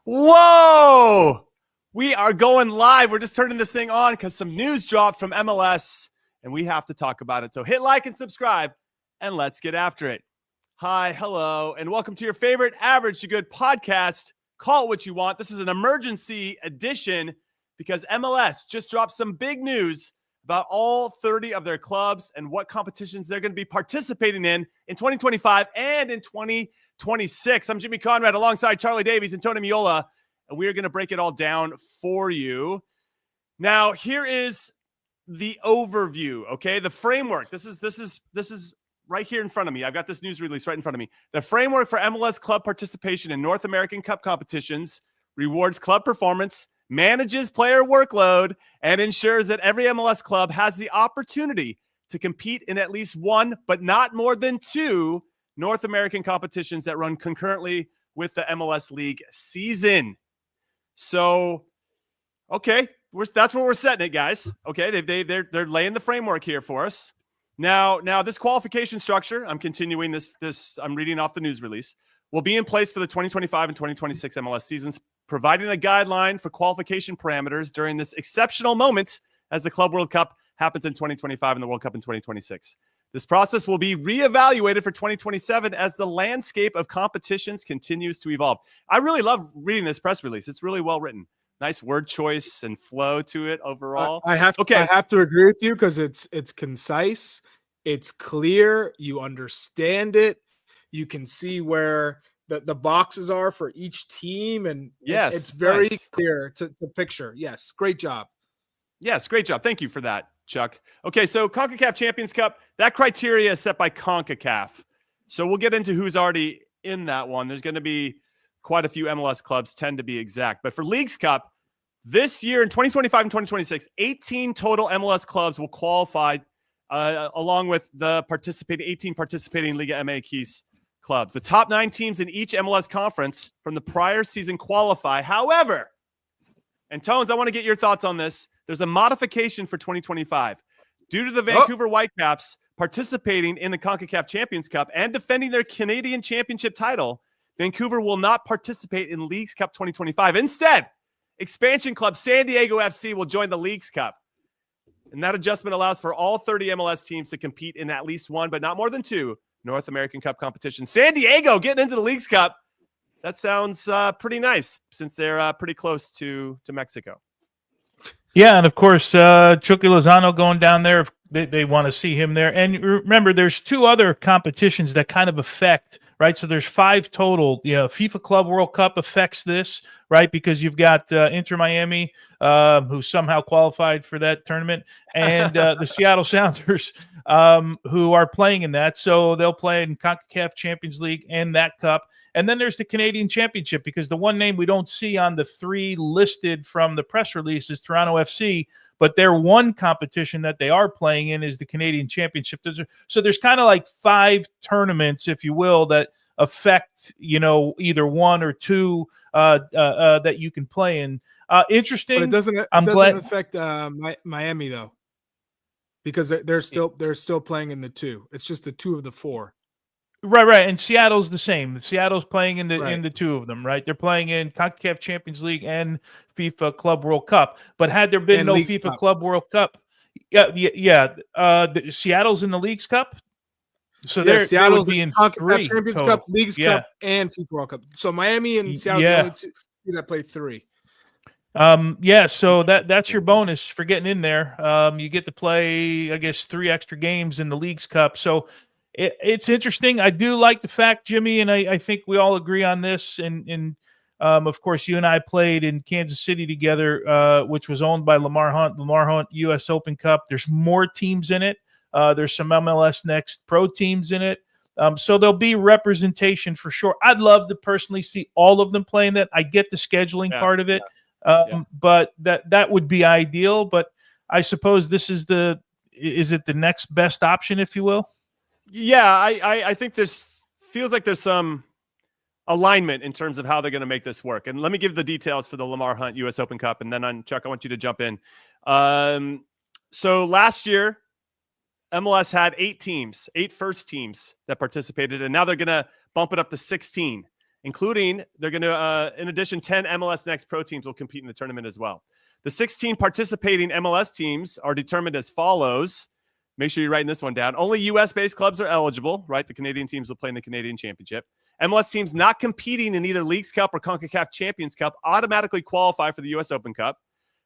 Whoa! We are going live. We're just turning this thing on because some news dropped from MLS, and we have to talk about it. So hit like and subscribe, and let's get after it. Hi, hello, and welcome to your favorite Average to Good podcast. Call it what you want. This is an emergency edition because MLS just dropped some big news about all 30 of their clubs and what competitions they're going to be participating in 2025 and in 2026. I'm Jimmy Conrad alongside Charlie Davies and Tony Miola, and we're going to break it all down for you. Now, here is the overview, okay? The framework. This is right here in front of me. I've got this news release right in front of me. The framework for MLS club participation in North American Cup competitions rewards club performance, manages player workload, and ensures that every MLS club has the opportunity to compete in at least one, but not more than two, North American competitions that run concurrently with the MLS League season. So, okay, that's where we're setting it, guys. Okay, they're laying the framework here for us. Now this qualification structure, I'm continuing this. I'm reading off the news release, will be in place for the 2025 and 2026 MLS seasons, providing a guideline for qualification parameters during this exceptional moment as the Club World Cup happens in 2025 and the World Cup in 2026. This process will be reevaluated for 2027 as the landscape of competitions continues to evolve. I really love reading this press release. It's really well written. Nice word choice and flow to it overall. I have to agree with you because it's concise, it's clear, you understand it, you can see where the boxes are for each team, and yes, it's very clear to picture. Yes, great job. Yes, great job. Thank you for that, Chuck. Okay, so Concacaf Champions Cup, that criteria is set by Concacaf. So we'll get into who's already in that one. There's going to be quite a few MLS clubs, 10 to be exact. But for Leagues Cup, this year in 2025 and 2026, 18 total MLS clubs will qualify along with the 18 participating Liga MX clubs. The top 9 teams in each MLS conference from the prior season qualify. However, and Tones, I want to get your thoughts on this. There's a modification for 2025. Due to the Vancouver Whitecaps participating in the Concacaf Champions Cup and defending their Canadian Championship title, Vancouver will not participate in Leagues Cup 2025. Instead, expansion club San Diego FC will join the Leagues Cup. And that adjustment allows for all 30 MLS teams to compete in at least one, but not more than two, North American Cup competitions. San Diego getting into the Leagues Cup. That sounds pretty nice since they're pretty close to Mexico. Yeah, and of course, Chucky Lozano going down there. They want to see him there. And remember, there's 2 other competitions that kind of affect, right? So there's 5 total. FIFA Club World Cup affects this, right? Because you've got Inter Miami, who somehow qualified for that tournament, and the Seattle Sounders, who are playing in that. So they'll play in CONCACAF Champions League and that cup. And then there's the Canadian Championship, because the one name we don't see on the 3 listed from the press release is Toronto FC, but their one competition that they are playing in is the Canadian Championship. So there's kind of like 5 tournaments, if you will, that affect, either 1 or 2 that you can play in. Interesting. But it doesn't affect Miami though, because they're still playing in the 2. It's just the 2 of the 4. Right. And Seattle's the same. Seattle's playing in the 2 of them, right? They're playing in CONCACAF Champions League and FIFA Club World Cup. But had there been no FIFA Club World Cup, Seattle's in the Leagues Cup. So Seattle's would be in CONCACAF 3 Champions total. Cup, Leagues Cup, and FIFA World Cup. So Miami and Seattle are the only 2 that play 3. So that's your bonus for getting in there. You get to play, I guess, 3 extra games in the Leagues Cup. So it's interesting. I do like the fact, Jimmy, and I think we all agree on this. And of course, you and I played in Kansas City together, which was owned by Lamar Hunt U.S. Open Cup. There's more teams in it. There's some MLS Next Pro teams in it. So there'll be representation for sure. I'd love to personally see all of them playing that. I get the scheduling part of it, but that would be ideal. But I suppose is it the next best option, if you will? Yeah, I think feels like there's some alignment in terms of how they're going to make this work. And let me give the details for the Lamar Hunt U.S. Open Cup, and then Chuck, I want you to jump in. So last year, MLS had 8 first teams that participated, and now they're going to bump it up to 16. including they're going to, in addition, 10 MLS Next Pro teams will compete in the tournament as well. The 16 participating MLS teams are determined as follows. Make sure you're writing this one down. Only U.S.-based clubs are eligible, right? The Canadian teams will play in the Canadian Championship. MLS teams not competing in either Leagues Cup or Concacaf Champions Cup automatically qualify for the U.S. Open Cup.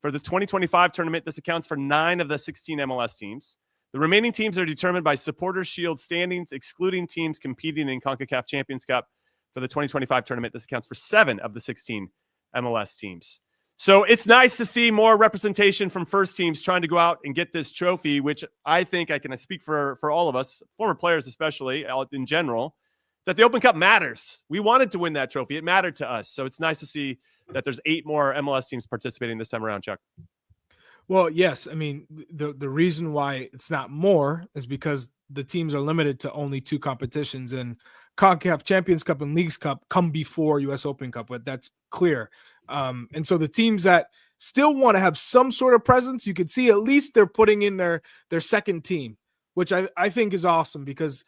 For the 2025 tournament, this accounts for 9 of the 16 MLS teams. The remaining teams are determined by Supporters Shield standings, excluding teams competing in Concacaf Champions Cup. For the 2025 tournament, this accounts for 7 of the 16 MLS teams. So it's nice to see more representation from first teams trying to go out and get this trophy, which I think I can speak for all of us, former players especially, in general, that the Open Cup matters. We wanted to win that trophy. It mattered to us. So it's nice to see that there's 8 more MLS teams participating this time around, Chuck. Well, yes. I mean, the reason why it's not more is because the teams are limited to only 2 competitions, and Concacaf Champions Cup and Leagues Cup come before U.S. Open Cup, but that's clear. And so the teams that still want to have some sort of presence, you could see at least they're putting in their second team, which I think is awesome because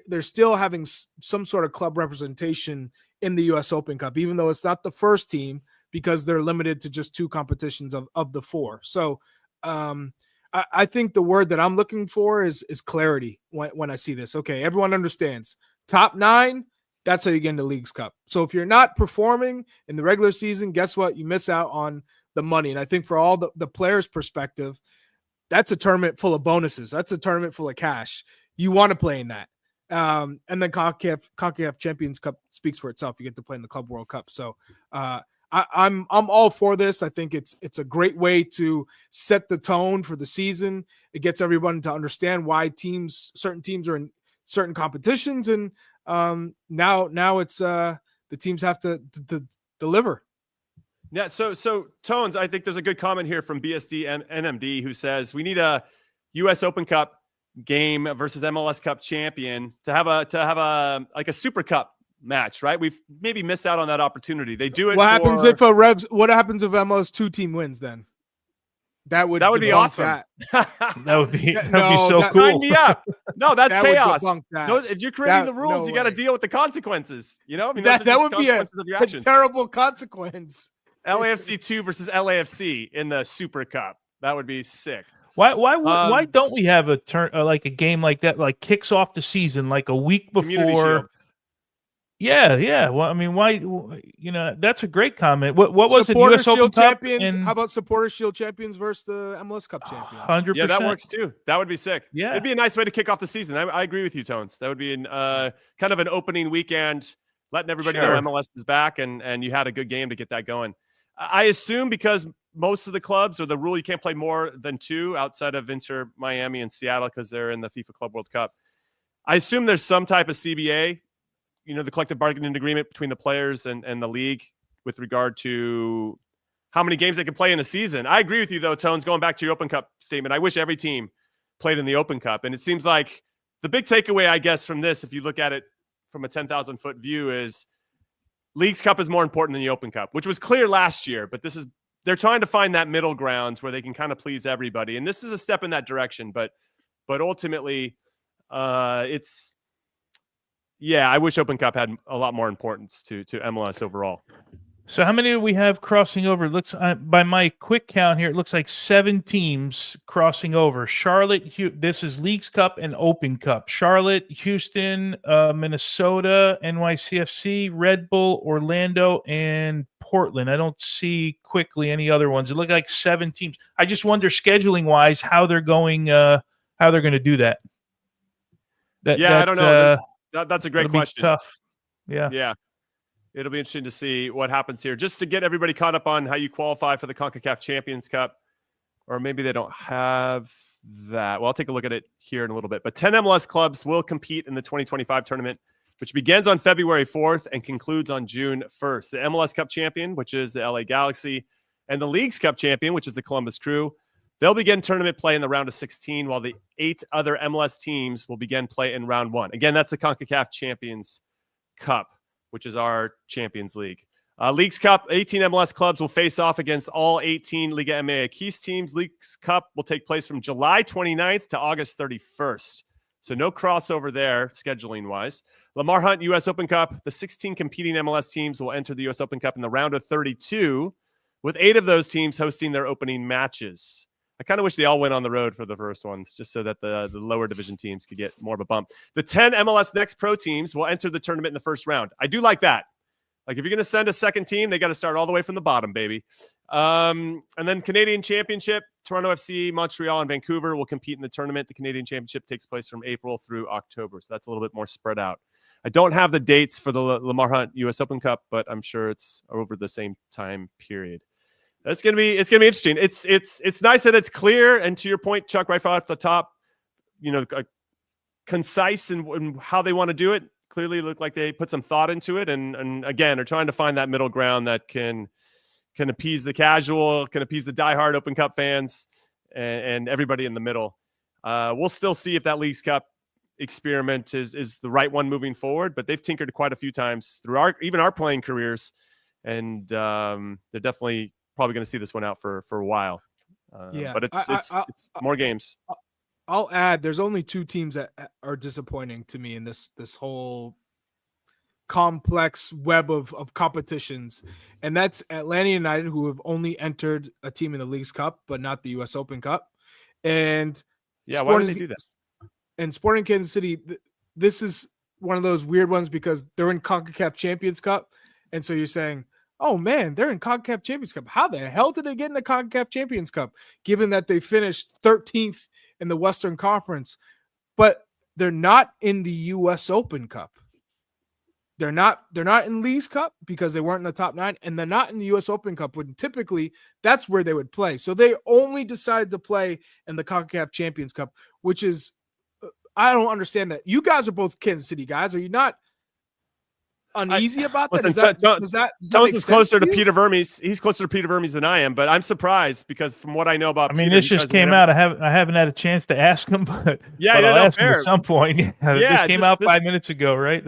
they're still having some sort of club representation in the U.S. Open Cup, even though it's not the first team because they're limited to just 2 competitions of the 4. So I think the word that I'm looking for is clarity when I see this. Okay, everyone understands. Top 9, that's how you get into Leagues Cup. So if you're not performing in the regular season, guess what? You miss out on the money. And I think for all the players' perspective, that's a tournament full of bonuses. That's a tournament full of cash. You want to play in that. And then Concacaf Champions Cup speaks for itself. You get to play in the Club World Cup. So I'm all for this. I think it's a great way to set the tone for the season. It gets everyone to understand why certain teams are in certain competitions, and now it's the teams have to deliver. Yeah. So Tones, I think there's a good comment here from BSD and NMD who says we need a U.S. Open Cup game versus MLS Cup champion to have a like a Super Cup match, right? We've maybe missed out on that opportunity. They do it. What happens if MLS 2-team wins then? That would be awesome. That would be so cool. Sign me up. No, that's that chaos. That. If you're creating the rules, you got to deal with the consequences. You know, I mean, that would be a terrible consequence. LAFC 2 versus LAFC in the Super Cup. That would be sick. Why don't we have a turn like a game like that, like kicks off the season like a week before? Yeah. Well, I mean, why? You know, that's a great comment. What was it? U.S. Open Cup champions. How about Supporters Shield champions versus the MLS Cup champions? 100%. Yeah, that works too. That would be sick. Yeah, it'd be a nice way to kick off the season. I agree with you, Tones. That would be kind of an opening weekend, letting everybody know MLS is back, and you had a good game to get that going. I assume because most of the clubs or the rule you can't play more than 2 outside of Inter Miami and Seattle because they're in the FIFA Club World Cup. I assume there's some type of CBA. You know, the collective bargaining agreement between the players and the league with regard to how many games they can play in a season. I agree with you, though, Tones, going back to your Open Cup statement. I wish every team played in the Open Cup. And it seems like the big takeaway, I guess, from this, if you look at it from a 10,000-foot view, is Leagues Cup is more important than the Open Cup, which was clear last year. But they're trying to find that middle ground where they can kind of please everybody. And this is a step in that direction. But ultimately, yeah, I wish Open Cup had a lot more importance to MLS overall. So how many do we have crossing over? It looks by my quick count here, it looks like 7 teams crossing over. Charlotte, this is Leagues Cup and Open Cup. Charlotte, Houston, Minnesota, NYCFC, Red Bull, Orlando, and Portland. I don't see quickly any other ones. It looked like 7 teams. I just wonder scheduling wise how they're going to do that. I don't know. That's a great question. Tough. Yeah. It'll be interesting to see what happens here. Just to get everybody caught up on how you qualify for the CONCACAF Champions Cup, or maybe they don't have that. Well, I'll take a look at it here in a little bit. But 10 MLS clubs will compete in the 2025 tournament, which begins on February 4th and concludes on June 1st. The MLS Cup champion, which is the LA Galaxy, and the Leagues Cup champion, which is the Columbus Crew, they'll begin tournament play in the round of 16, while the 8 other MLS teams will begin play in round 1. Again, that's the CONCACAF Champions Cup, which is our Champions League. Leagues Cup, 18 MLS clubs will face off against all 18 Liga MX teams. Leagues Cup will take place from July 29th to August 31st. So no crossover there, scheduling-wise. Lamar Hunt U.S. Open Cup. The 16 competing MLS teams will enter the U.S. Open Cup in the round of 32, with 8 of those teams hosting their opening matches. I kind of wish they all went on the road for the first ones, just so that the lower division teams could get more of a bump. The 10 MLS Next Pro teams will enter the tournament in the first round. I do like that. Like, if you're going to send a second team, they got to start all the way from the bottom, baby. And then Canadian Championship, Toronto FC, Montreal, and Vancouver will compete in the tournament. The Canadian Championship takes place from April through October, so that's a little bit more spread out. I don't have the dates for the Lamar Hunt U.S. Open Cup, but I'm sure it's over the same time period. It's gonna be interesting. It's nice that it's clear, and to your point, Chuck, right off the top, concise in how they want to do it. Clearly look like they put some thought into it, and again are trying to find that middle ground that can appease the casual, can appease the diehard Open Cup fans, and everybody in the middle. We'll still see if that Leagues Cup experiment is the right one moving forward, but they've tinkered quite a few times through even our playing careers, and they're definitely probably going to see this one out for a while. But it's more games. I'll add, there's only 2 teams that are disappointing to me in this whole complex web of competitions, and that's Atlanta United, who have only entered a team in the Leagues Cup but not the US Open Cup, and why would they do that? And Sporting Kansas City, this is one of those weird ones because they're in Concacaf Champions Cup, and so you're saying, oh man, they're in Concacaf Champions Cup. How the hell did they get in the Concacaf Champions Cup, given that they finished 13th in the Western Conference? But they're not in the US Open Cup. They're not in Leagues Cup because they weren't in the top 9, and they're not in the US Open Cup when typically that's where they would play. So they only decided to play in the Concacaf Champions Cup, which is, I don't understand that. You guys are both Kansas City guys. Are you not uneasy about that? Listen, Tones is closer to Peter Vermes. He's closer to Peter Vermes than I am, but I'm surprised because from what I know about Peter, this just came out. I haven't had a chance to ask him, but I'll ask him at some point. This came out 5 minutes ago, right?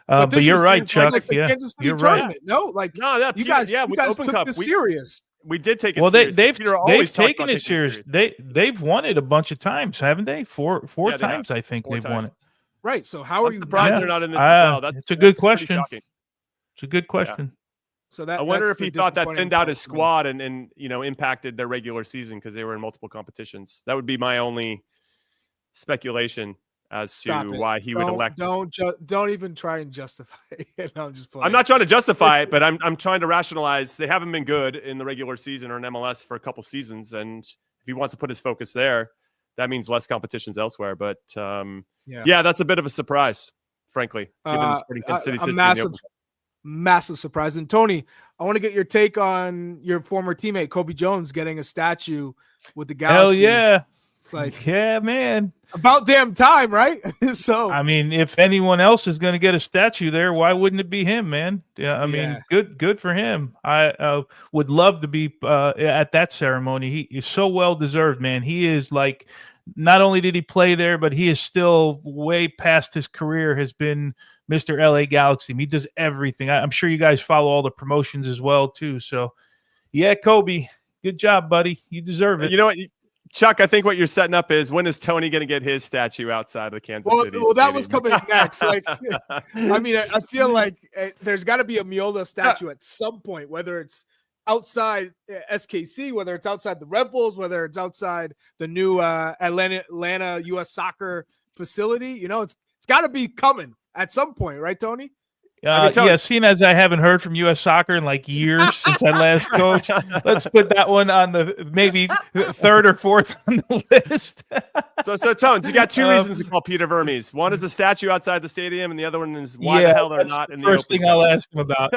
But you're right, Chuck. Like the Kansas City tournament. No, you guys took this serious. We did take it serious. Well, they've taken it serious. They've won it a bunch of times, haven't they? Four times, I think they've won it. Right. So how are you surprised they're not in this? It's a good question. It's a good question. So I wonder if he thought that thinned out his squad and impacted their regular season because they were in multiple competitions. That would be my only speculation as to why he would elect. Don't even try and justify it. No, I'm just playing. I'm not trying to justify it, but I'm trying to rationalize. They haven't been good in the regular season or in MLS for a couple seasons, and if he wants to put his focus there, that means less competitions elsewhere. But that's a bit of a surprise, frankly, given the Sporting Kansas City system. Massive surprise. And Tony, I want to get your take on your former teammate Cobi Jones getting a statue with the Galaxy. Hell yeah. Yeah, man. About damn time, right? So if anyone else is going to get a statue there, why wouldn't it be him, man? Yeah, good for him. I would love to be at that ceremony. He is so well deserved, man. He is not only did he play there, but he is still way past his career, has been Mr. LA Galaxy. He does everything. I'm sure you guys follow all the promotions as well too. So yeah, Cobi, good job, buddy. You deserve it. You know what, Chuck, I think what you're setting up is, when is Tony going to get his statue outside of Kansas City? Well, that was coming next. I feel like there's got to be a Miola statue at some point, whether it's outside SKC, whether it's outside the Red Bulls, whether it's outside the new Atlanta U.S. soccer facility. It's got to be coming at some point, right, Tony? Seeing as I haven't heard from U.S. Soccer in years since I last coached, let's put that one on the maybe third or fourth on the list. So Tones, you got two reasons to call Peter Vermes. One is a statue outside the stadium, and the other one is why the hell they're not in the first thing I'll ask him about.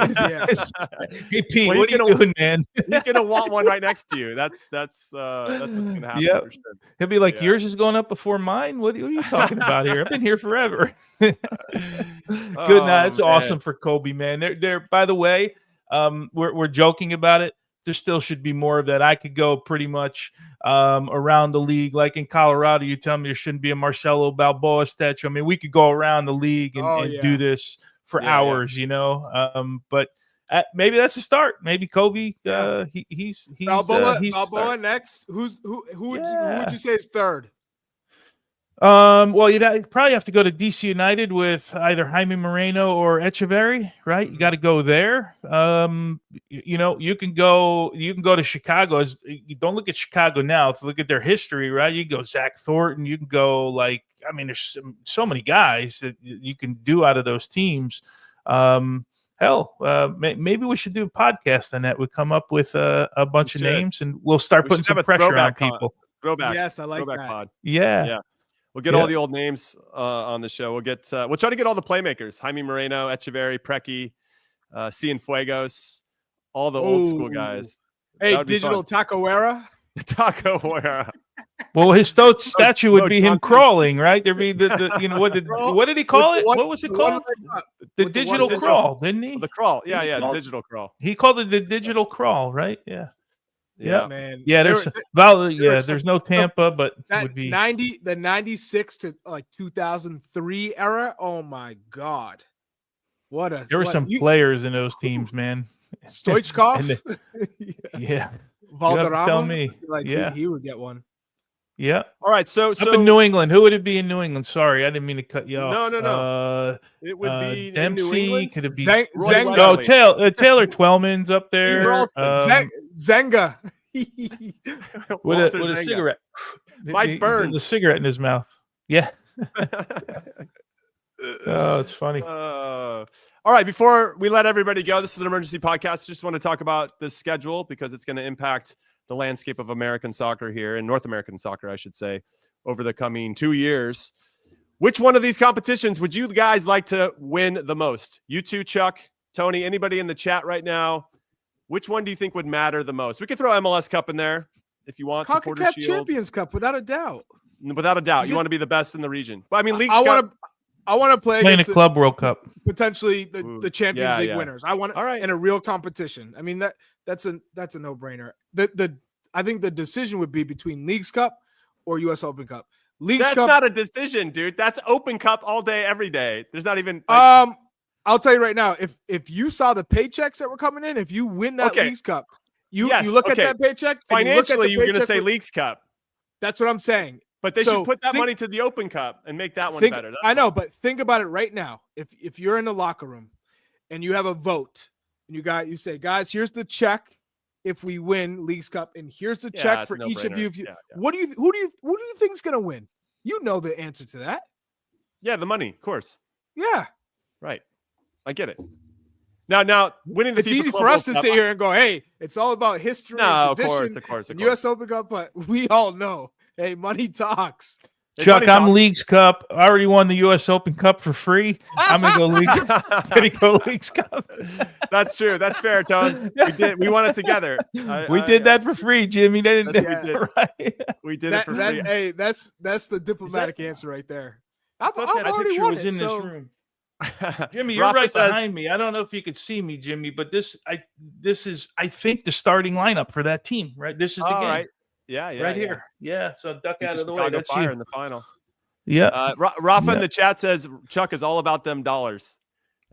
Hey Pete, what are you doing, man? He's gonna want one right next to you. That's what's gonna happen. Yep. For sure. He'll be like, yours is going up before mine. What are you talking about here? I've been here forever. Good night. It's awesome for Cobi, man. They're by the way, we're joking about it. There still should be more of that. I could go pretty much around the league. Like in Colorado, you tell me there shouldn't be a Marcelo Balboa statue. We could go around the league and do this for hours, but maybe that's the start. Maybe Cobi, he's Balboa next. Who would you say is third? Well, you'd probably have to go to DC United with either Jaime Moreno or Echeverri, right? You got to go there. You can go to Chicago. You don't look at Chicago now. If you look at their history, right? You can go Zach Thornton. You can go there's so many guys that you can do out of those teams. Maybe we should do a podcast on that. We come up with a bunch of names, and we'll start putting some pressure on people. Throwback. Yes, I like throwback that. pod. Yeah. We'll get all the old names on the show. We'll try to get all the playmakers: Jaime Moreno, Echeverri, Preki, Cienfuegos, all the old school guys. Hey, digital Tacoera. Tacoera. Well, his statue would be him crawling, right? There'd be what did he call it? What was it called? The digital crawl, didn't he? The crawl. Yeah, the digital crawl. He called it the digital crawl, right? Yeah. Yeah, man. Yeah, there's no Tampa, but that would be 96 to 2003 era. Oh my God. There were some players in those teams, man. Stoichkov. Yeah. Valderrama. Tell me. He would get one. Yeah. All right. So up in New England, who would it be in New England? Sorry, I didn't mean to cut you off. No. It would be Dempsey. in New England. Could it be Zenga? No, Taylor Twellman's up there. Zenga. with a cigarette. Mike Burns. The cigarette in his mouth. Yeah. Oh, it's funny. All right. Before we let everybody go, this is an emergency podcast. Just want to talk about this schedule because it's going to impact the landscape of American soccer here, and North American soccer, I should say, over the coming 2 years. Which one of these competitions would you guys like to win the most? You two, Chuck, Tony, anybody in the chat right now? Which one do you think would matter the most? We could throw MLS Cup in there if you want. Concacaf Champions Cup, without a doubt. Without a doubt, you want to be the best in the region. But I mean, League Cup. I want to play in a Club World Cup, potentially the Champions League winners. I want in a real competition. I mean that's a no-brainer. I think the decision would be between Leagues Cup or U.S. Open Cup. That's not a decision, dude. That's Open Cup all day, every day. There's not even. I'll tell you right now. If you saw the paychecks that were coming in, if you win that Leagues Cup, you look at that paycheck. Financially, you're going to say Leagues Cup. That's what I'm saying. But they should put that money to the Open Cup and make that one better. I know, but think about it right now. If you're in the locker room and you have a vote and you say, guys, here's the check if we win Leagues Cup, and here's the check for each of you. Who do you think's going to win? You know the answer to that. Yeah, the money, of course. Yeah, right. I get it. Now winning the it's easy for us to sit here and go, hey, it's all about history. No, and tradition, of course. U.S. Open Cup, but we all know, hey, money talks. Chuck, I'm Leagues Cup. I already won the U.S. Open Cup for free. I'm gonna go Leagues Cup. That's true. That's fair, Tones. We won it together. We did that for free, Jimmy. They didn't. We did it for free. Hey, that's the diplomatic answer right there. I've already won it. In this room. Jimmy, you're right behind me. I don't know if you could see me, Jimmy, but this is I think the starting lineup for that team. Right. This is the game. Right. Yeah, right here. Yeah, so duck out of the way. That's Fire in the final. Yeah. Rafa in the chat says Chuck is all about them dollars,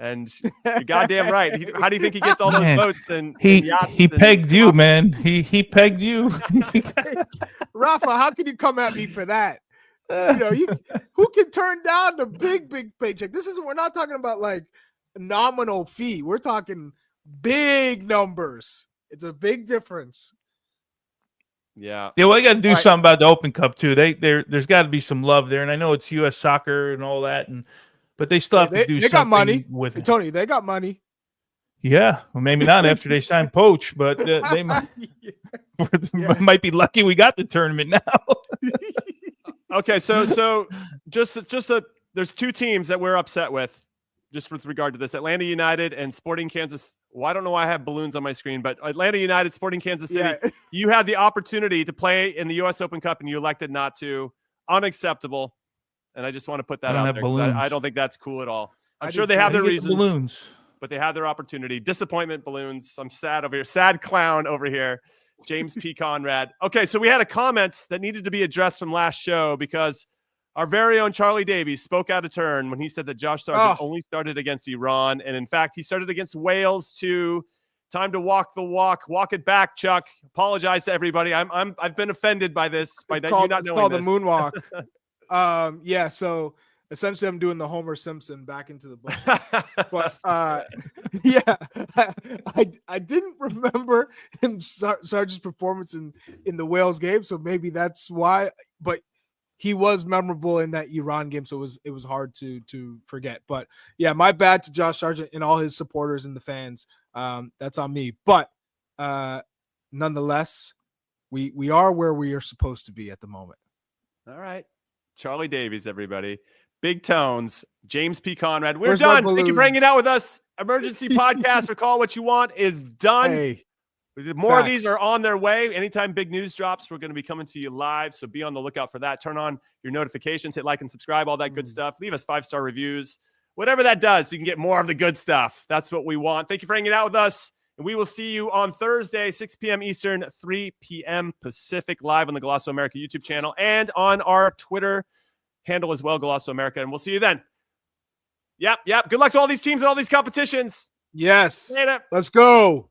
and you're goddamn right. How do you think he gets all those votes? And he pegged you, man. He pegged you. Rafa, how can you come at me for that? Who can turn down the big paycheck? We're not talking about like a nominal fee. We're talking big numbers. It's a big difference. Yeah. Well, I got to do something about the Open Cup too. There's got to be some love there, and I know it's U.S. soccer and all that, but they still have to do something. They got money with it. Tony. They got money. Yeah, well, maybe not after they sign Poach, but they might be lucky we got the tournament now. Okay, so just there's two teams that we're upset with, just with regard to this: Atlanta United and Sporting Kansas. Well, I don't know why I have balloons on my screen, but Atlanta United, Sporting Kansas City. Yeah. You had the opportunity to play in the U.S. Open Cup, and you elected not to. Unacceptable. And I just want to put that out there. I don't think that's cool at all. I'm sure they have their reasons, but they have their opportunity. Disappointment balloons. I'm sad over here. Sad clown over here. James P. Conrad. Okay, so we had a comment that needed to be addressed from last show because our very own Charlie Davies spoke out of turn when he said that Josh Sargent only started against Iran. And in fact, he started against Wales too. Time to walk the walk. Walk it back, Chuck. Apologize to everybody. I've been offended by this. By you not knowing this. It's called the moonwalk. Yeah, so essentially I'm doing the Homer Simpson back into the bush. But yeah, I didn't remember Sarge's performance in the Wales game, so maybe that's why. But he was memorable in that Iran game, so it was hard to forget. But yeah, my bad to Josh Sargent and all his supporters and the fans. That's on me. But nonetheless, we are where we are supposed to be at the moment. All right, Charlie Davies, everybody. Big Tones, James P. Conrad. We're Where's my done. Thank you for hanging balloons? out with us. Emergency podcast for Call What You Want is done. Hey, More of facts. these are on their way. Anytime big news drops, we're going to be coming to you live. So be on the lookout for that. Turn on your notifications, hit like and subscribe, all that good stuff. Leave us 5-star reviews, whatever that does, so you can get more of the good stuff. That's what we want. Thank you for hanging out with us. And we will see you on Thursday, 6 p.m. Eastern, 3 p.m. Pacific, live on the Golasso America YouTube channel and on our Twitter handle as well, Golasso America. And we'll see you then. Yep. Good luck to all these teams and all these competitions. Yes. Later. Let's go.